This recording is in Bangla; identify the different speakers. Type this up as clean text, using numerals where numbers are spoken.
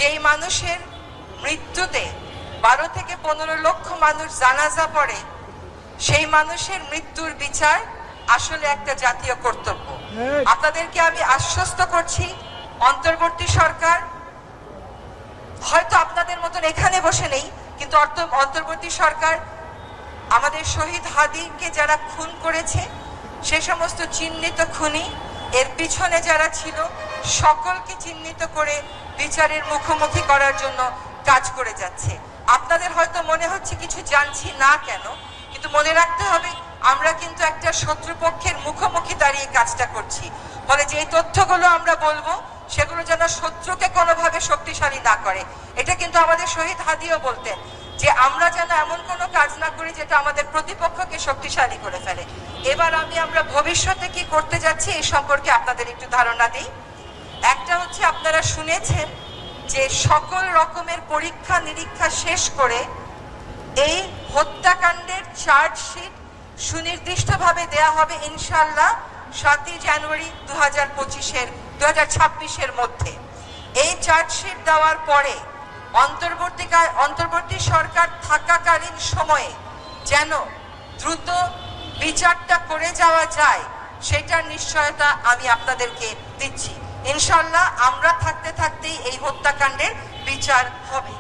Speaker 1: সেই মানুষের মৃত্যুতে 12 থেকে 15 লক্ষ মানুষ জানাজা পড়ে, সেই মানুষের মৃত্যুর বিচার আসলে একটা জাতীয় কর্তব্য। আপনাদেরকে আমি আশ্বস্ত করছি, অন্তর্বর্তী সরকার হয়তো আপনাদের মতন এখানে বসে নেই, কিন্তু অন্তর্বর্তী সরকার আমাদের শহীদ হাদিকে যারা খুন করেছে, সে সমস্ত চিহ্নিত খুনি, এর পিছনে যারা ছিল, সকলকে চিহ্নিত করে বিচারের মুখোমুখি করার জন্য কাজ করে যাচ্ছে। আপনাদের হয়তো মনে হচ্ছে কিছু জানছি না কেন, কিন্তু মনে রাখতে হবে আমরা কিন্তু একটা শত্রুপক্ষের মুখোমুখি দাঁড়িয়ে কাজটা করছি। ফলে যে তথ্যগুলো আমরা বলবো সেগুলো যেন শত্রুকে কোনোভাবে শক্তিশালী না করে। এটা কিন্তু আমাদের শহীদ হাদিও বলতেন যে আমরা যেন এমন কোনো কাজ না করি যেটা আমাদের প্রতিপক্ষকে শক্তিশালী করে ফেলে। এবার আমরা ভবিষ্যতে কি করতে যাচ্ছি এই সম্পর্কে আপনাদের একটু ধারণা দিই। একটা হচ্ছে, আপনারা শুনেছেন যে সকল রকমের পরীক্ষা নিরীক্ষা শেষ করে এই হত্যাকাণ্ডের চার্জশিট সুনির্দিষ্টভাবে দেয়া হবে ইনশাআল্লাহ 7 জানুয়ারি 2026-এর মধ্যে। এই চার্জশিট দেওয়ার পরে অন্তর্বর্তী সরকার থাকাকালীন সময়ে যেন দ্রুত বিচারটা করে যাওয়া যায়, সেটার নিশ্চয়তা আমি আপনাদেরকে দিচ্ছি। ইনশাআল্লাহ আমরা থাকতে থাকতেই এই হত্যাকাণ্ডের বিচার হবে।